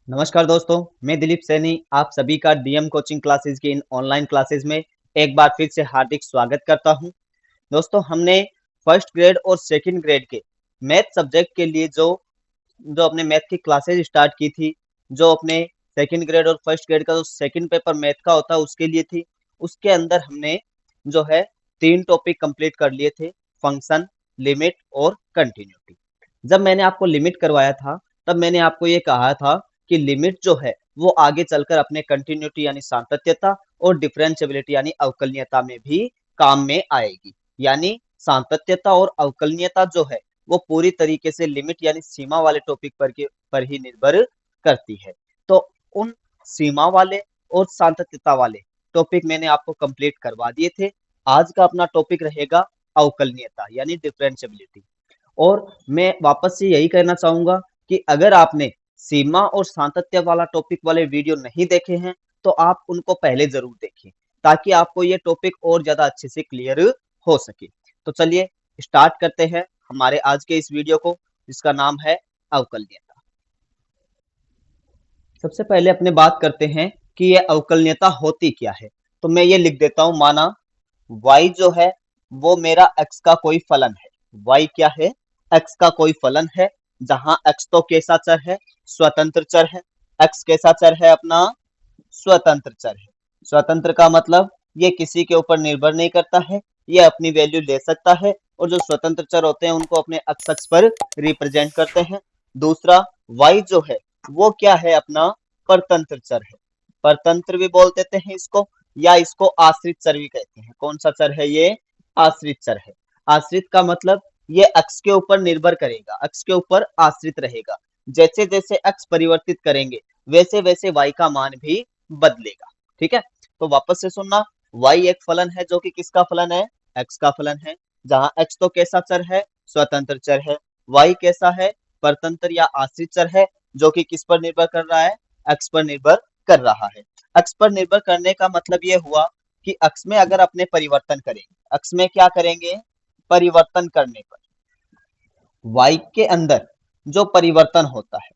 नमस्कार दोस्तों, मैं दिलीप सैनी आप सभी का डीएम कोचिंग क्लासेस की इन ऑनलाइन क्लासेस में एक बार फिर से हार्दिक स्वागत करता हूं। दोस्तों, हमने फर्स्ट ग्रेड और सेकंड ग्रेड के मैथ सब्जेक्ट के लिए जो जो अपने मैथ की क्लासेस स्टार्ट की थी, जो अपने सेकंड ग्रेड और फर्स्ट ग्रेड का जो सेकंड पेपर मैथ का होता है उसके लिए थी। उसके अंदर हमने जो है 3 टॉपिक कंप्लीट कर लिए थे, फंक्शन, लिमिट और कंटिन्यूटी। जब मैंने आपको लिमिट करवाया था, तब मैंने आपको ये कहा था कि लिमिट जो है वो आगे चलकर अपने कंटिन्यूटी यानी सातत्यता और डिफरेंशिएबिलिटी यानी अवकलनीयता में भी काम में आएगी। यानी सातत्यता और अवकलनीयता जो है वो पूरी तरीके से लिमिट यानी सीमा वाले टॉपिक पर ही निर्भर करती है। तो उन सीमा वाले और सातत्यता वाले टॉपिक मैंने आपको कंप्लीट करवा दिए थे। आज का अपना टॉपिक रहेगा अवकलनीयता यानी डिफरेंशिएबिलिटी। और मैं वापस से यही कहना चाहूंगा कि अगर आपने सीमा और सातत्य वाला टॉपिक वाले वीडियो नहीं देखे हैं तो आप उनको पहले जरूर देखें, ताकि आपको ये टॉपिक और ज्यादा अच्छे से क्लियर हो सके। तो चलिए स्टार्ट करते हैं हमारे आज के इस वीडियो को, जिसका नाम है अवकलनीयता। सबसे पहले अपने बात करते हैं कि ये अवकलनीयता होती क्या है। तो मैं ये लिख देता हूं, माना y जो है वो मेरा x का कोई फलन है। y क्या है? x का कोई फलन है, जहां x तो कैसा चर है? स्वतंत्र चर है। x कैसा चर है? अपना स्वतंत्र चर है। स्वतंत्र का मतलब ये किसी के ऊपर निर्भर नहीं करता है, ये अपनी वैल्यू ले सकता है, और जो स्वतंत्र चर होते हैं उनको अपने एक्स अक्ष पर रिप्रेजेंट करते हैं। दूसरा, y जो है वो क्या है? अपना परतंत्र चर है। परतंत्र भी बोल देते हैं इसको, या इसको आश्रित चर भी कहते हैं। कौन सा चर है ये? आश्रित चर है। आश्रित का मतलब ये अक्ष के ऊपर निर्भर करेगा, अक्ष के ऊपर आश्रित रहेगा। जैसे जैसे अक्ष परिवर्तित करेंगे वैसे वैसे y का मान भी बदलेगा। ठीक है, तो वापस से सुनना, y एक फलन है जो कि किसका फलन है? x का फलन है, जहां x तो कैसा चर है? स्वतंत्र चर है। y कैसा है? परतंत्र या आश्रित चर है, जो कि किस पर निर्भर कर रहा है? x पर निर्भर कर रहा है। x पर निर्भर करने का मतलब ये हुआ कि x में अगर अपने परिवर्तन करेंगे, x में क्या करेंगे? परिवर्तन करने पर y के अंदर जो परिवर्तन होता है,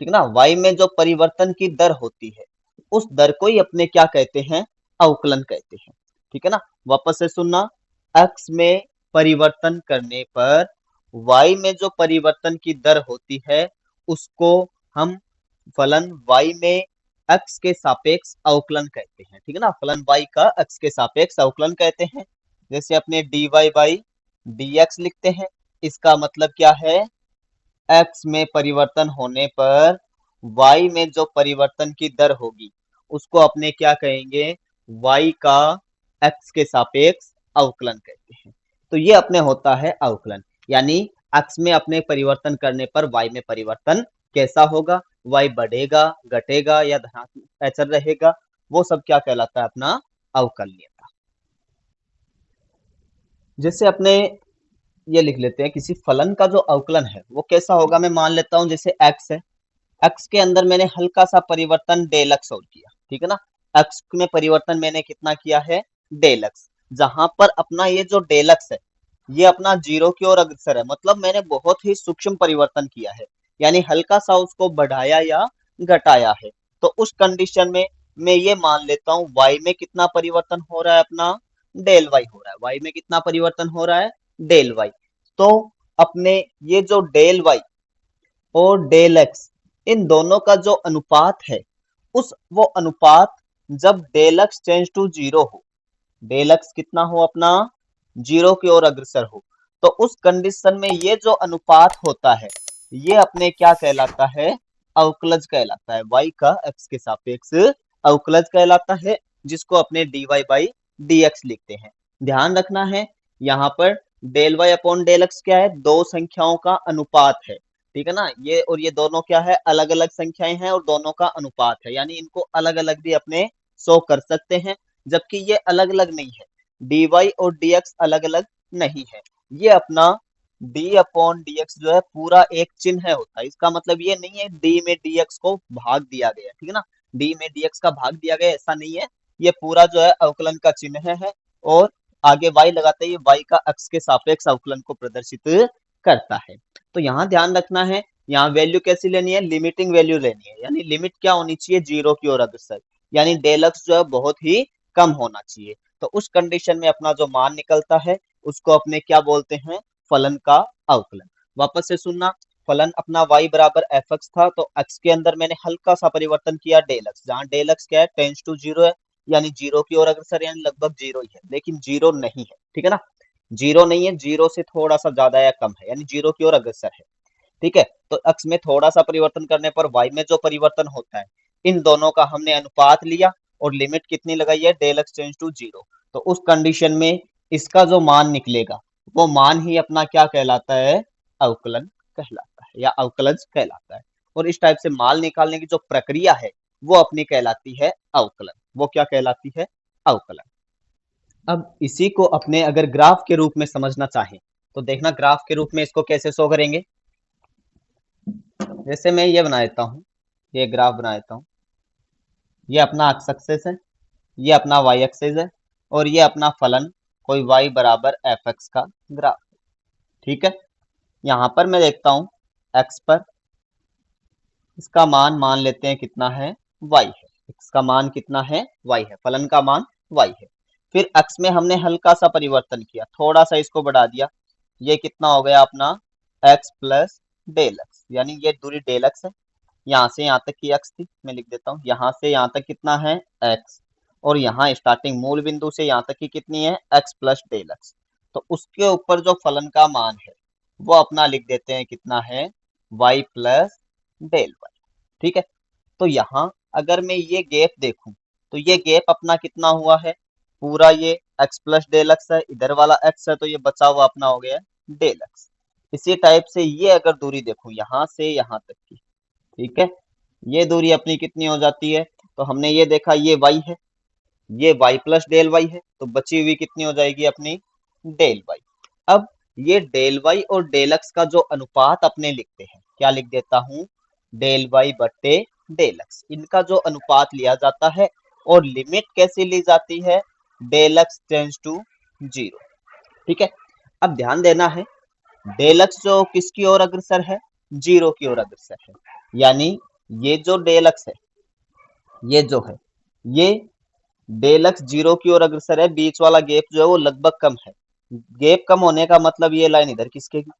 ठीक ना, y में जो परिवर्तन की दर होती है उस दर को ही अपने क्या कहते हैं? अवकलन कहते हैं। ठीक है ना, वापस से सुनना, x में परिवर्तन करने पर y में जो परिवर्तन की दर होती है उसको हम फलन y में x के सापेक्ष अवकलन कहते हैं। ठीक है ना, फलन y का x के सापेक्ष अवकलन कहते हैं। जैसे अपने dy बाई dx लिखते हैं, इसका मतलब क्या है? x में परिवर्तन होने पर y में जो परिवर्तन की दर होगी उसको अपने क्या कहेंगे? y का x के सापेक्ष अवकलन कहते हैं। तो ये अपने होता है अवकलन, यानी x में अपने परिवर्तन करने पर y में परिवर्तन कैसा होगा? y बढ़ेगा, घटेगा या धनात्मक अचर रहेगा, वो सब क्या कहलाता है? अपना अवकलनीयता। जैसे अपने ये लिख लेते हैं, किसी फलन का जो अवकलन है वो कैसा होगा। मैं मान लेता हूं जैसे x है, एक्स के अंदर मैंने हल्का सा परिवर्तन डेल एक्स और किया। ठीक है ना, एक्स में परिवर्तन मैंने कितना किया है? Del X. जहां पर अपना ये जो डेल एक्स है ये अपना जीरो की ओर अग्रसर है, मतलब मैंने बहुत ही सूक्ष्म परिवर्तन किया है, यानी हल्का सा उसको बढ़ाया या घटाया है। तो उस कंडीशन में मैं ये मान लेता हूं y में कितना परिवर्तन हो रहा है? अपना डेल y हो रहा है। y में कितना परिवर्तन हो रहा है? Del y। तो अपने ये जो डेल y और डेल एक्स, इन दोनों का जो अनुपात है उस वो अनुपात जब del X tends to zero हो, डेल एक्स कितना हो? अपना जीरो की ओर अग्रसर हो, तो उस कंडीशन में ये जो अनुपात होता है ये अपने क्या कहलाता है? अवकलज कहलाता है। y का x के सापेक्ष अवकलज कहलाता है, जिसको अपने dy बाई dx लिखते हैं। ध्यान रखना है, यहाँ पर del y upon del X क्या है? दो संख्याओं का अनुपात है। ठीक है ना, ये और ये दोनों क्या है? अलग अलग संख्याएं हैं और दोनों का अनुपात है, यानी इनको अलग अलग भी अपने शो कर सकते हैं, जबकि ये अलग अलग नहीं है। dy और dx अलग अलग नहीं है। ये अपना d अपॉन dx जो है पूरा एक चिन्ह होता है, इसका मतलब ये नहीं है d में dx को भाग दिया गया। ठीक है ना, d में dx का भाग दिया गया ऐसा नहीं है, ये पूरा जो है अवकलन का चिन्ह है, और आगे y लगाते ही y का x के सापेक्ष अवकलन को प्रदर्शित करता है। तो यहाँ ध्यान रखना है यहाँ वैल्यू कैसी लेनी है, लिमिटिंग वैल्यू लेनी है, यानी लिमिट क्या होनी चाहिए, जीरो की ओर अग्रसर, यानी डेल एक्स जो है बहुत ही कम होना चाहिए। तो उस कंडीशन में अपना जो मान निकलता है उसको अपने क्या बोलते हैं, फलन का अवकलन। वापस से सुनना, फलन अपना y बराबर एफ एक्स था, तो x के अंदर मैंने हल्का सा परिवर्तन किया डेल एक्स, जहाँ डेल एक्स क्या है, टेंस टू जीरो है, यानी जीरो की ओर अग्रसर, यानी लगभग जीरो ही है, लेकिन जीरो नहीं है, ठीक है ना, जीरो नहीं है, जीरो से थोड़ा सा ज्यादा या कम है, यानी जीरो की ओर अग्रसर है, ठीक है। तो x में थोड़ा सा परिवर्तन करने पर y में जो परिवर्तन होता है, इन दोनों का हमने अनुपात लिया और लिमिट कितनी लगाई है, del X tends to zero. तो उस कंडीशन में इसका जो मान निकलेगा वो मान ही अपना क्या कहलाता है, अवकलन कहलाता है या अवकलज कहलाता है। और इस टाइप से मान निकालने की जो प्रक्रिया है वो अपनी कहलाती है अवकलन, वो क्या कहलाती है, अवकलन। अब इसी को अपने अगर ग्राफ के रूप में समझना चाहें तो देखना ग्राफ के रूप में इसको कैसे शो करेंगे। जैसे मैं ये बना देता हूँ, ये ग्राफ बना देता हूँ, ये अपना एक्स एक्सिस है, ये अपना वाई एक्सिस है, और ये अपना फलन कोई y बराबर एफ एक्स का ग्राफ, ठीक है। यहाँ पर मैं देखता हूँ x पर इसका मान लेते हैं कितना है, y है, x का मान कितना है, y है, फलन का मान y है। फिर x में हमने हल्का सा परिवर्तन किया, थोड़ा सा इसको बढ़ा दिया, ये कितना हो गया अपना x प्लस डेल एक्स, यानी ये दूरी डेल एक्स है, यहाँ से यहाँ तक की x थी, मैं लिख देता हूँ, यहाँ से यहाँ तक कितना है x, और यहाँ स्टार्टिंग मूल बिंदु से यहाँ तक की कितनी है x प्लस डेल एक्स। तो उसके ऊपर जो फलन का मान है वो अपना लिख देते हैं कितना है, y प्लस डेल वाई, ठीक है। तो यहाँ अगर मैं ये गैप देखूं तो ये गैप अपना कितना हुआ है, पूरा ये x प्लस डेल एक्स है, इधर वाला x है, तो ये बचा हुआ अपना हो गया डेल एक्स। इसी टाइप से ये अगर दूरी देखूं यहाँ से यहाँ तक की, ठीक है, ये दूरी अपनी कितनी हो जाती है, तो हमने ये देखा ये y है, ये y प्लस डेल वाई है, तो बची हुई कितनी हो जाएगी अपनी डेल वाई। अब ये डेल वाई और डेल एक्स का जो अनुपात अपने लिखते हैं, क्या लिख देता हूं, डेल वाई बट्टे डेल एक्स, इनका जो अनुपात लिया जाता है और लिमिट कैसे ली जाती है, del X tends to zero, ठीक है। अब ध्यान देना है, डेल एक्स जो किसकी ओर अग्रसर है, जीरो की ओर अग्रसर है, यानी ये जो डेल एक्स है, ये जो है, ये डेल एक्स जीरो की ओर अग्रसर है, बीच वाला गैप जो है वो लगभग कम है, गैप कम होने का मतलब ये लाइन इधर किसकेगी,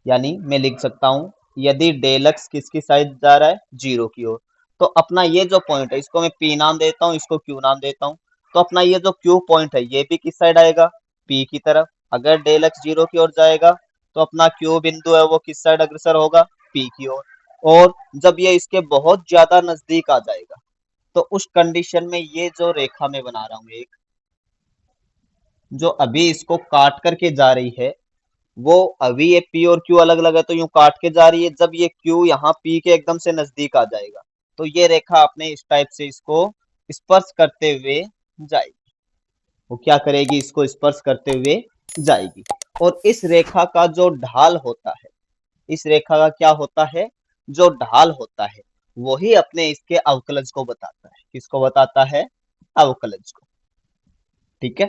यानी मैं लिख सकता हूं यदि डेल एक्स किसकी साइड जा रहा है, जीरो की ओर, तो अपना ये जो पॉइंट है इसको मैं पी नाम देता हूँ, इसको क्यू नाम देता हूँ, तो अपना ये जो क्यू पॉइंट है ये भी किस साइड आएगा, पी की तरफ। अगर डेल एक्स जीरो की ओर जाएगा तो अपना क्यू बिंदु है वो किस साइड अग्रसर होगा, पी की ओर। और जब ये इसके बहुत ज्यादा नजदीक आ जाएगा तो उस कंडीशन में ये जो रेखा मैं बना रहा हूं एक, जो अभी इसको काट करके जा रही है, वो अभी ये P और Q अलग अलग है तो यूं काट के जा रही है, जब ये Q यहाँ P के एकदम से नजदीक आ जाएगा तो ये रेखा अपने इस टाइप से इसको स्पर्श करते हुए जाएगी, वो क्या करेगी, इसको स्पर्श करते हुए जाएगी। और इस रेखा का जो ढाल होता है, इस रेखा का क्या होता है, जो ढाल होता है वही अपने इसके अवकलज को बताता है, किसको बताता है, अवकलज को, ठीक है।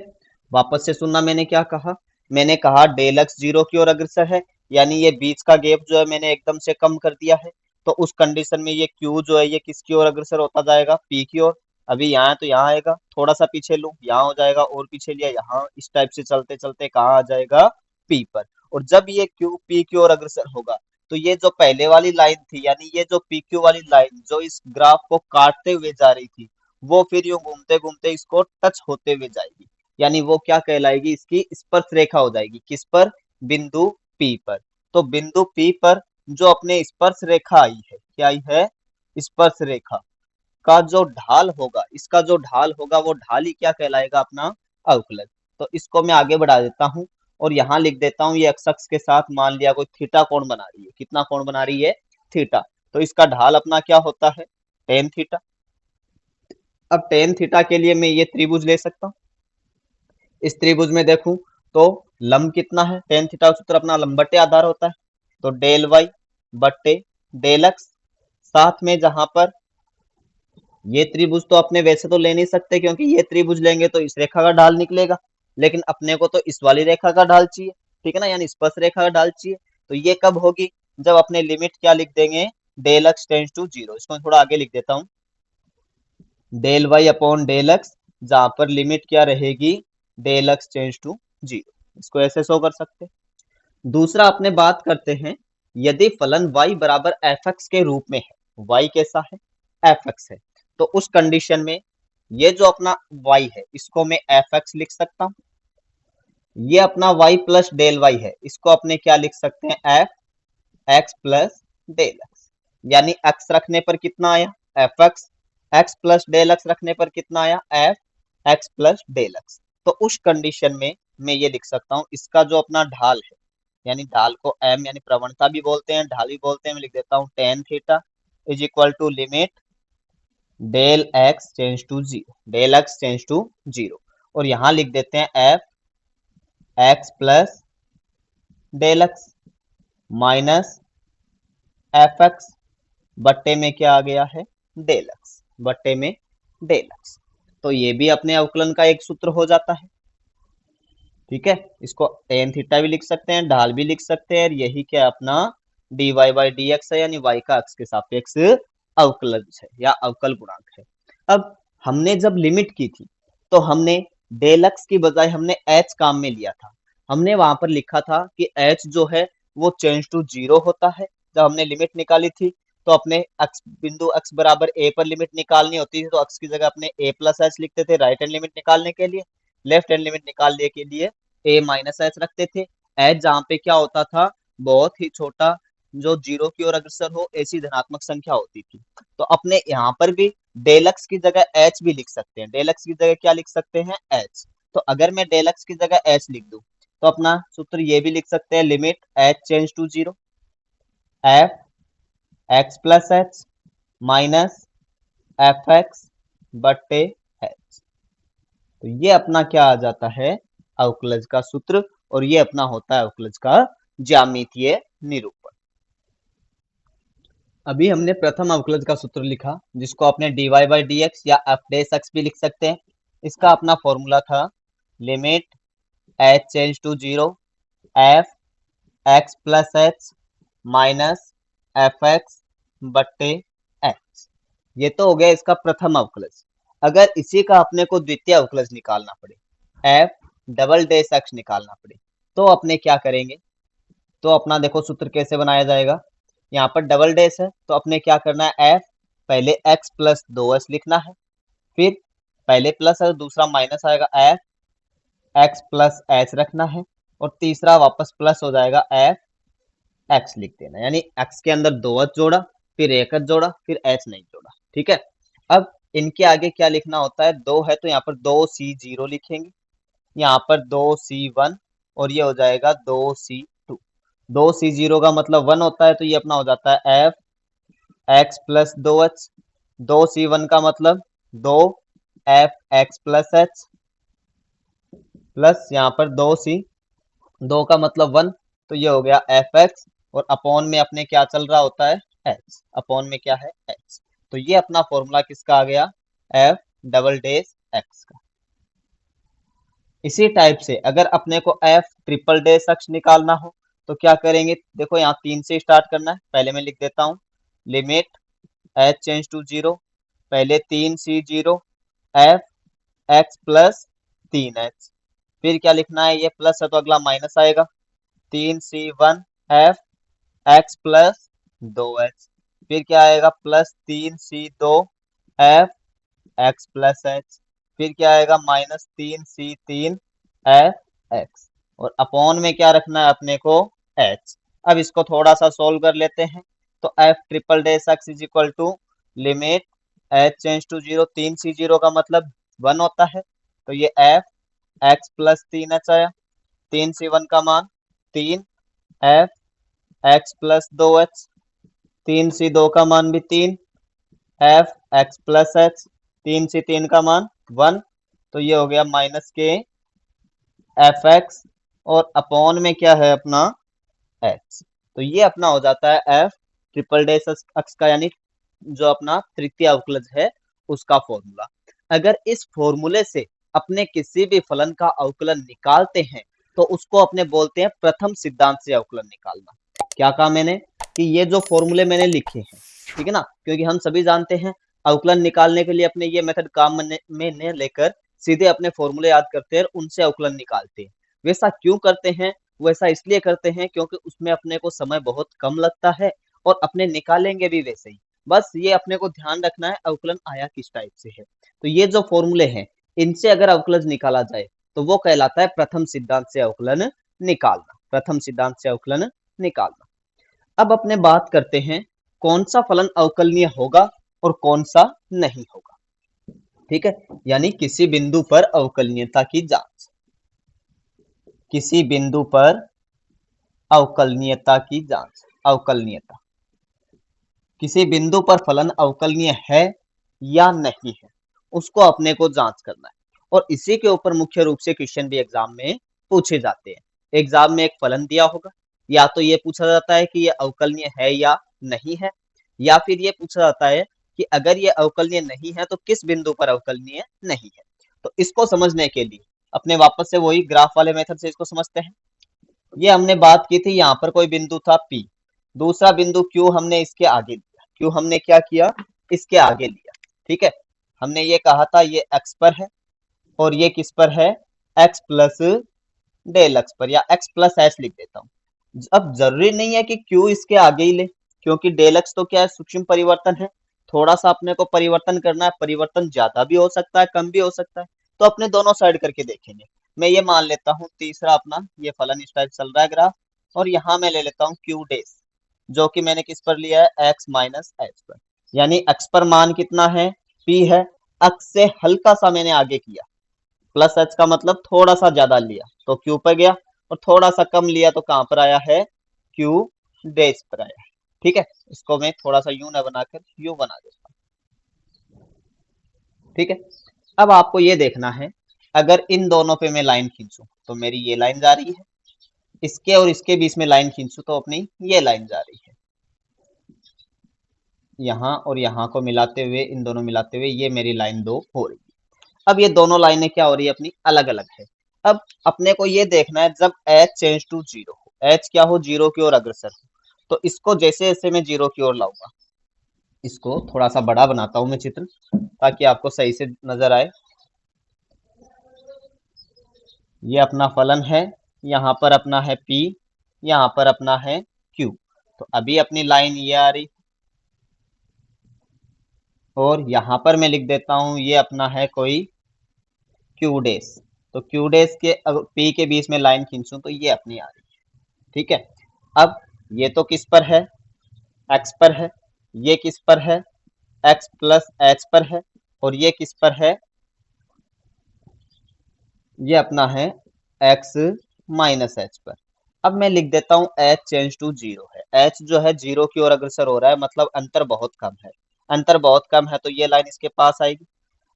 वापस से सुनना, मैंने क्या कहा, मैंने कहा डेल एक्स जीरो की ओर अग्रसर है, यानी ये बीच का गैप जो है मैंने एकदम से कम कर दिया है, तो उस कंडीशन में ये क्यू जो है ये किसकी ओर अग्रसर होता जाएगा, पी की ओर। अभी यहाँ है तो यहाँ आएगा, थोड़ा सा पीछे लूं यहाँ हो जाएगा, और पीछे लिया यहाँ, इस टाइप से चलते चलते कहाँ आ जाएगा, पी पर। और जब ये क्यू पी की ओर अग्रसर होगा तो ये जो पहले वाली लाइन थी, यानी ये जो पी क्यू वाली लाइन जो इस ग्राफ को काटते हुए जा रही थी, वो फिर यूं घूमते घूमते इसको टच होते हुए जाएगी, यानी वो क्या कहलाएगी, इसकी स्पर्श रेखा हो जाएगी, किस पर, बिंदु P पर। तो बिंदु P पर जो अपने स्पर्श रेखा आई है, क्या आई है, स्पर्श रेखा का जो ढाल होगा, इसका जो ढाल होगा वो ढाल ही क्या कहलाएगा, अपना अवकलज। तो इसको मैं आगे बढ़ा देता हूं और यहाँ लिख देता हूँ, ये एक्स अक्ष के साथ मान लिया कोई थीटा कोण बना रही है, कितना कोण बना रही है, थीटा, तो इसका ढाल अपना क्या होता है, टेन थीटा। अब टेन थीटा के लिए मैं ये त्रिभुज ले सकता हूँ, इस त्रिभुज में देखूं तो लंब कितना है, टेन थीटा का सूत्र अपना लंब बटे आधार होता है, तो डेल वाई बटे डेल एक्स। साथ में जहां पर ये त्रिभुज तो अपने वैसे तो ले नहीं सकते क्योंकि ये त्रिभुज लेंगे तो इस रेखा का ढाल निकलेगा, लेकिन अपने को तो इस वाली रेखा का ढाल चाहिए, ठीक है ना, यानी स्पर्श रेखा का ढाल चाहिए, तो ये कब होगी, जब अपने लिमिट क्या लिख देंगे, del X tends to zero. इसको मैं थोड़ा आगे लिख देता हूँ, del Y upon del X, जहां पर लिमिट क्या रहेगी, del X tends to zero. इसको ऐसे शो कर सकते हैं। दूसरा अपने बात करते हैं, यदि फलन y बराबर एफ एक्स के रूप में है, y कैसा है, एफ एक्स है, तो उस कंडीशन में ये जो अपना y है इसको मैं एफ एक्स लिख सकता हूँ। ये अपना y प्लस डेल वाई है, इसको अपने क्या लिख सकते हैं, F X plus del X. यानी x रखने पर कितना आया, F X, X plus del X रखने पर कितना आया, F X plus del X. तो उस कंडीशन में मैं ये लिख सकता हूँ, इसका जो अपना ढाल है, यानी ढाल को m यानी प्रवणता भी बोलते हैं, ढाल भी बोलते हैं, मैं लिख देता हूँ tan theta is equal to limit del X tends to zero, del X tends to zero. और यहां लिख देते हैं F X plus del X minus F X बट्टे में क्या आ गया है, डेल एक्स, बट्टे में डेल एक्स। तो ये भी अपने अवकलन का एक सूत्र हो जाता है। ठीक है, इसको टेन थीटा भी लिख सकते हैं, ढाल भी लिख सकते हैं, यही क्या अपना D Y by D X है, यानी वाई का एक्स के सापेक्ष अवकलन है या अवकल गुणांक है। अब हमने जब लिमिट की थी तो हमने डेल एक्स की बजाय हमने एच काम में लिया था। हमने वहां पर लिखा था कि एच जो है वो चेंज टू जीरो होता है। जब हमने लिमिट निकाली थी तो अपने एक्स बिंदु एक्स बराबर ए पर लिमिट निकालनी होती थी, तो एक्स की जगह अपने ए प्लस एच लिखते थे राइट हैंड लिमिट निकालने के लिए। लेफ्ट हैंड लिमिट निकालने के लिए ए माइनस एच रखते थे। एच जहाँ पे क्या होता था, बहुत ही छोटा, जो जीरो की ओर अग्रसर हो ऐसी धनात्मक संख्या होती थी। तो अपने यहाँ पर भी डेल एक्स की जगह एच भी लिख सकते हैं, डेल एक्स की जगह क्या लिख सकते हैं, एच। तो अगर मैं डेल एक्स की जगह एच लिख दूं तो अपना सूत्र ये भी लिख सकते हैं, limit H change to zero F X plus H minus F X बट्टे एच। तो ये अपना क्या आ जाता है, अवकलज का सूत्र, और ये अपना होता है अवकलज का ज्यामितीय निरूपण। अभी हमने प्रथम अवकलज का सूत्र लिखा, जिसको आपने dy बाई डी एक्स या एफ डेस एक्स भी लिख सकते हैं। इसका अपना फॉर्मूला था limit H change to zero F X plus H minus F X बट्टे एच। ये तो हो गया इसका प्रथम अवकलज। अगर इसी का अपने को द्वितीय अवकलज निकालना पड़े, एफ डबल डेस एक्स निकालना पड़े, तो अपने क्या करेंगे, तो अपना देखो सूत्र कैसे बनाया जाएगा। यहाँ पर डबल डेस है तो अपने क्या करना है, एफ पहले एक्स प्लस दो एस लिखना है, फिर पहले प्लस है तो दूसरा माइनस आएगा, एफ एक्स प्लस एच रखना है, और तीसरा वापस प्लस हो जाएगा, एफ एक्स लिख देना। यानी एक्स के अंदर दो एच जोड़ा, फिर एक एच जोड़ा, फिर एच नहीं जोड़ा। ठीक है, अब इनके आगे क्या लिखना होता है, दो है तो यहाँ पर दो सी जीरो लिखेंगे, यहाँ पर दो सी वन, और ये हो जाएगा दो सी टू। दो सी जीरो का मतलब वन होता है, तो ये अपना हो जाता है एफ एक्स प्लस दो एच। दो सी वन का मतलब दो F X plus H, plus यहाँ पर दो सी, दो का मतलब वन, तो ये हो गया एफ एक्स, और अपॉन में अपने क्या चल रहा होता है, एक्स, अपॉन में क्या है, एक्स। तो ये अपना फॉर्मूला किसका आ गया, एफ डबल डेस एक्स का। इसी टाइप से अगर अपने को एफ ट्रिपल डेस एक्स निकालना हो तो क्या करेंगे, देखो यहाँ तीन से स्टार्ट करना है। पहले मैं लिख देता हूँ limit H change to zero, पहले तीन C zero F X plus तीन एच, फिर क्या लिखना है, ये प्लस है तो अगला माइनस आएगा, तीन सी वन एफ एक्स प्लस दो एच, फिर क्या आएगा, प्लस तीन सी दो एफ एक्स प्लस एच, फिर क्या आएगा, माइनस तीन सी तीन एफ एक्स, और अपॉन में क्या रखना है अपने को, एच। अब इसको थोड़ा सा सोल्व कर लेते हैं, तो F triple dash X is equal to limit H change to zero, तीन सी जीरो का मतलब वन होता है, तो ये एफ एक्स प्लस तीन एच आया, तीन सी वन का मान तीन, एफ एक्स प्लस दो एच, तीन सी दो का मान भी तीन, एफ एक्स प्लस एच, तीन सी तीन का मान वन, तो ये हो गया माइनस के एफ एक्स, और अपॉन में क्या है अपना एच। तो ये अपना हो जाता है एफ ट्रिपल डेस एक्स का, यानी जो अपना तृतीय अवकलज है उसका फॉर्मूला। अगर इस फॉर्मूले से अपने किसी भी फलन का अवकलन निकालते हैं तो उसको अपने बोलते हैं प्रथम सिद्धांत से अवकलन निकालना। क्या कहा मैंने, कि ये जो फॉर्मूले मैंने लिखे हैं, ठीक है ना, क्योंकि हम सभी जानते हैं अवकलन निकालने के लिए अपने ये मेथड काम में न लेकर सीधे अपने फॉर्मूले याद करते हैं और उनसे अवकलन निकालते हैं। वैसा क्यों करते हैं? वैसा इसलिए करते हैं क्योंकि उसमें अपने को समय बहुत कम लगता है और अपने निकालेंगे भी वैसे ही। बस ये अपने को ध्यान रखना है अवकलन आया किस टाइप से है। तो ये जो फॉर्मूले हैं, इनसे अगर अवकलन निकाला जाए तो वो कहलाता है प्रथम सिद्धांत से अवकलन निकालना। प्रथम सिद्धांत से अवकलन निकालना। अब अपने बात करते हैं कौन सा फलन अवकलनीय होगा और कौन सा नहीं होगा। ठीक है, यानी किसी बिंदु पर अवकलनीयता की जांच। किसी बिंदु पर अवकलनीयता की जांच। अवकलनीयता, किसी बिंदु पर फलन अवकलनीय है या नहीं है, उसको अपने को जांच करना है। और इसी के ऊपर मुख्य रूप से क्वेश्चन भी एग्जाम में पूछे जाते हैं। एग्जाम में एक फलन दिया होगा, या तो ये पूछा जाता है कि ये अवकलनीय है या नहीं है, या फिर ये पूछा जाता है कि अगर ये अवकलनीय नहीं है तो किस बिंदु पर अवकलनीय नहीं है। तो इसको समझने के लिए अपने वापस से वही ग्राफ वाले मेथड से इसको समझते हैं। ये हमने बात की थी, यहाँ पर कोई बिंदु था P, दूसरा बिंदु Q हमने इसके आगे लिया। Q हमने क्या किया? इसके आगे लिया। ठीक है, हमने ये कहा था ये x पर है और ये किस पर है? x प्लस डेल x पर, या x प्लस एच लिख देता हूँ। अब जरूरी नहीं है कि Q इसके आगे ही ले, क्योंकि डेल x तो क्या है? सूक्ष्म परिवर्तन है। थोड़ा सा अपने को परिवर्तन करना है, परिवर्तन ज्यादा भी हो सकता है, कम भी हो सकता है, तो अपने दोनों साइड करके देखेंगे। मैं ये मान लेता हूँ तीसरा अपना ये फलन इस टाइप चल रहा है ग्राफ, और यहाँ मैं ले लेता हूँ क्यू डेस, जो कि मैंने किस पर लिया है? x माइनस एच पर। यानी x पर मान कितना है? p है। x से हल्का सा मैंने आगे किया, प्लस h का मतलब थोड़ा सा ज्यादा लिया तो q पर गया, और थोड़ा सा कम लिया तो कहाँ पर आया है? q डेस पर आया है। ठीक है, इसको मैं थोड़ा सा यू न बनाकर यू बना देता हूँ। ठीक है, अब आपको ये देखना है, अगर इन दोनों पे मैं लाइन खींचूं तो मेरी ये लाइन जा रही है, इसके और इसके बीच में लाइन खींचूं तो अपनी ये लाइन जा रही है। यहाँ और यहाँ को मिलाते हुए, इन दोनों मिलाते हुए ये मेरी लाइन 2 हो रही है। अब ये दोनों लाइनें क्या हो रही है? अपनी अलग अलग है। अब अपने को ये देखना है जब h चेंज टू जीरो हो, h क्या हो? जीरो की ओर अग्रसर हो, तो इसको जैसे जैसे मैं जीरो की ओर लाऊंगा, इसको थोड़ा सा बड़ा बनाता हूं मैं चित्र, ताकि आपको सही से नजर आए। ये अपना फलन है, यहाँ पर अपना है P, यहाँ पर अपना है Q। तो अभी अपनी लाइन ये आ रही, और यहाँ पर मैं लिख देता हूँ ये अपना है कोई Q डेस। तो Q डेस के P के बीच में लाइन खींचूं तो ये अपनी आ रही है। ठीक है, अब ये तो किस पर है? x पर है। ये किस पर है? x प्लस एच पर है। और ये किस पर है? ये अपना है x माइनस एच पर। अब मैं लिख देता हूँ h चेंज टू जीरो है। h जो है जीरो की ओर अग्रसर हो रहा है, मतलब अंतर बहुत कम है। अंतर बहुत कम है तो ये लाइन इसके पास आएगी।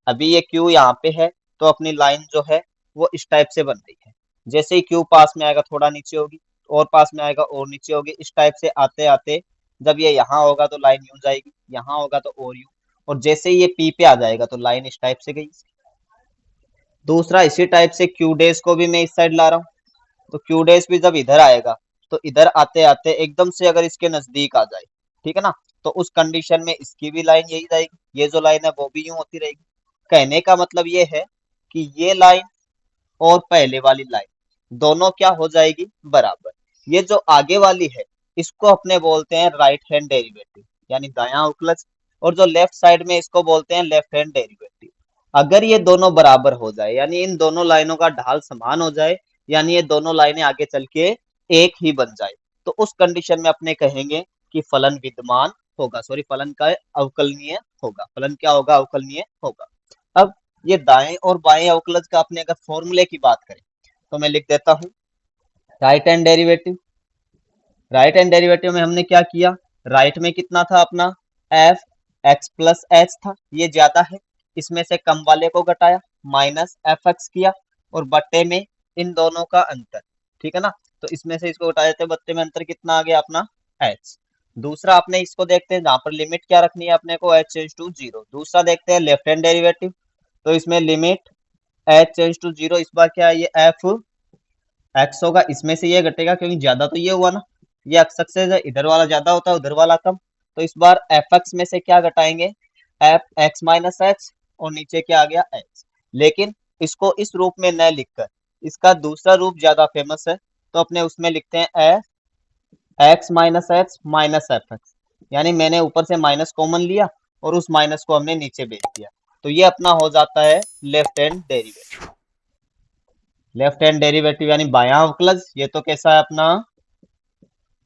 अभी ये q यहाँ पे है, तो अपनी लाइन जो है वो इस टाइप से बन रही है। जैसे ही q पास में आएगा थोड़ा नीचे होगी, और पास में आएगा और नीचे होगी। इस टाइप से आते आते जब ये यहाँ होगा तो लाइन यूं जाएगी, यहाँ होगा तो और यूं, और जैसे ही ये p पे आ जाएगा तो लाइन इस टाइप से गई। दूसरा इसी टाइप से क्यू डेज को भी मैं इस साइड ला रहा हूँ, तो क्यू डेज भी जब इधर आएगा तो इधर आते आते एकदम से अगर इसके नजदीक आ जाए, ठीक है ना, तो उस कंडीशन में इसकी भी लाइन यही जाएगी, ये जो लाइन है वो भी यूं होती रहेगी। कहने का मतलब ये है कि ये लाइन और पहले वाली लाइन दोनों क्या हो जाएगी? बराबर। ये जो आगे वाली है इसको अपने बोलते हैं राइट हैंड डेरिवेटिव, यानी दायां अवकलज, और जो लेफ्ट साइड में इसको बोलते हैं लेफ्ट हैंड डेरिवेटिव। अगर ये दोनों बराबर हो जाए, यानी इन दोनों लाइनों का ढाल समान हो जाए, यानी ये दोनों लाइनें आगे चल के एक ही बन जाए, तो उस कंडीशन में अपने कहेंगे कि फलन विद्यमान होगा, सॉरी फलन का अवकलनीय होगा। फलन क्या होगा? अवकलनीय होगा। अब ये दाएं और बाएं अवकलज का अपने अगर फॉर्मूले की बात करें तो मैं लिख देता हूं right hand derivative. Right hand derivative में हमने क्या किया? राइट में कितना था अपना? एफ एक्स प्लस एच था, ये ज्यादा है, इसमें से कम वाले को घटाया, माइनस एफ एक्स किया, और बट्टे में इन दोनों का अंतर। ठीक है ना, तो इसमें से इसको घटा देते हैं, बट्टे में अंतर कितना आ गया अपना? एच। दूसरा अपने इसको देखते हैं, जहां पर लिमिट क्या रखनी है अपने को? H change to zero. दूसरा देखते हैं लेफ्ट हैंड डेरिवेटिव, तो इसमें limit H change to zero, इस बार क्या है? ये एफ एक्स होगा, इसमें से ये घटेगा क्योंकि ज्यादा तो ये हुआ ना, ये एक्स एक्सिस है, इधर वाला ज्यादा होता है उधर वाला कम। तो इस बार एफ एक्स में से क्या घटाएंगे, एफ एक्स माइनस एक्स, और नीचे क्या आ गया एक्स। लेकिन इसको इस रूप में न लिखकर इसका दूसरा रूप ज्यादा फेमस है, तो अपने उसमें लिखते हैं F x minus F x. यानी मैंने ऊपर से माइनस कॉमन लिया और उस माइनस को हमने नीचे भेज दिया। तो ये अपना हो जाता है left hand derivative. Left hand derivative यानी बायां अवकलज। ये तो कैसा है अपना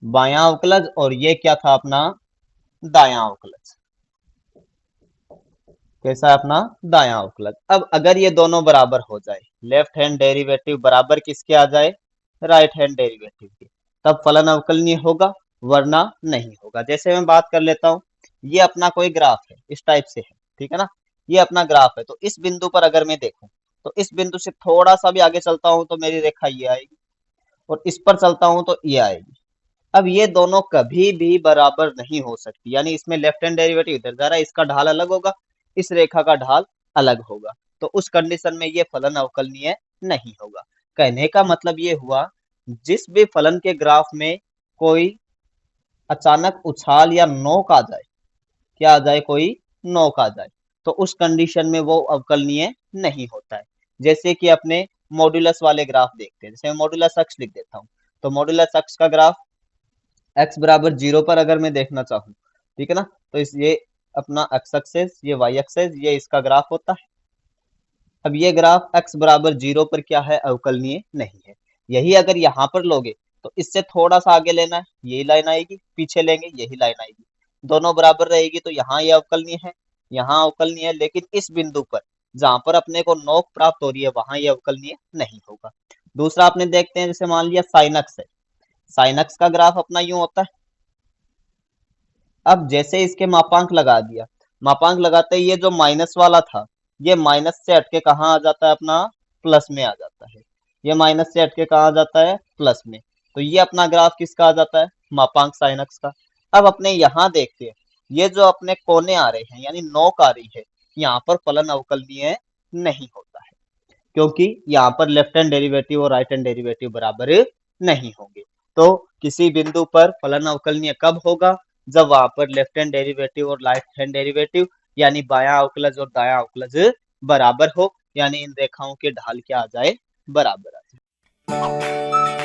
बायां अवकलज, और ये क्या था अपना दायां अवकलज। कैसा है अपना दायां अवकलज। अब अगर ये दोनों बराबर हो जाए, लेफ्ट हैंड डेरिवेटिव बराबर किसके आ जाए, राइट हैंड डेरिवेटिव के, तब फलन अवकलनीय होगा, वरना नहीं होगा। जैसे मैं बात कर लेता हूँ, ये अपना कोई ग्राफ है, इस टाइप से है, ठीक है ना। ये अपना ग्राफ है, तो इस बिंदु पर अगर मैं देखूं, तो इस बिंदु से थोड़ा सा भी आगे चलता हूं तो मेरी रेखा ये आएगी, और इस पर चलता हूं तो ये आएगी। अब ये दोनों कभी भी बराबर नहीं हो सकती, यानी इसमें लेफ्ट हैंड डेरिवेटिव इधर जा रहा है, इसका ढाल अलग होगा, इस रेखा का ढाल अलग होगा। तो उस कंडीशन में ये फलन अवकलनीय नहीं होगा। कहने का मतलब ये हुआ, जिस भी फलन के ग्राफ में कोई अचानक उछाल या नोक आ जाए, क्या आ जाए, कोई नोक आ जाए, तो उस कंडीशन में वो अवकलनीय नहीं होता है। जैसे कि अपने मॉड्यूलस वाले ग्राफ देखते हैं, जैसे मैं मॉड्यूलस अक्ष लिख देता हूँ, तो मॉड्यूलस अक्ष का ग्राफ x बराबर 0 पर अगर मैं देखना चाहूँ, ठीक है ना, तो इस ये अपना x एक्सेस, ये y एक्सेस, ये इसका ग्राफ होता है। अब ये ग्राफ x बराबर 0 पर क्या है, अवकलनीय नहीं है। यही अगर यहाँ पर लोगे तो इससे थोड़ा सा आगे लेना है, यही लाइन आएगी, पीछे लेंगे यही लाइन आएगी, दोनों बराबर रहेगी, तो यहाँ ये अवकलनीय है, यहाँ अवकलनीय है। लेकिन इस बिंदु पर जहां पर अपने को नोक प्राप्त हो रही है, वहां ये अवकलनीय नहीं होगा। दूसरा आपने देखते हैं, जैसे मान लिया साइन एक्स है, साइन एक्स का ग्राफ अपना यूं होता है। अब जैसे इसके मापांक लगा दिया, मापांक लगाते ही ये जो माइनस वाला था, ये माइनस से हटके कहाँ आ जाता है, अपना प्लस में आ जाता है। ये माइनस से हटके कहाँ आ जाता है, प्लस में। तो ये अपना ग्राफ किसका आ जाता है, मापांक साइन एक्स का। अब अपने यहाँ देखते हैं, ये जो अपने कोने आ रहे हैं, यानी नोक आ रही है, यहाँ पर फलन अवकलनीय नहीं होता है, क्योंकि यहाँ पर लेफ्ट हैंड डेरिवेटिव और राइट हैंड डेरिवेटिव बराबर नहीं होंगे। तो किसी बिंदु पर फलन अवकलनीय कब होगा, जब वहां पर लेफ्ट हैंड डेरिवेटिव और राइट हैंड डेरिवेटिव यानी बायां अवकलज और दायां अवकलज बराबर हो, यानी इन रेखाओं के ढाल क्या आ जाए, बराबर आ जाए।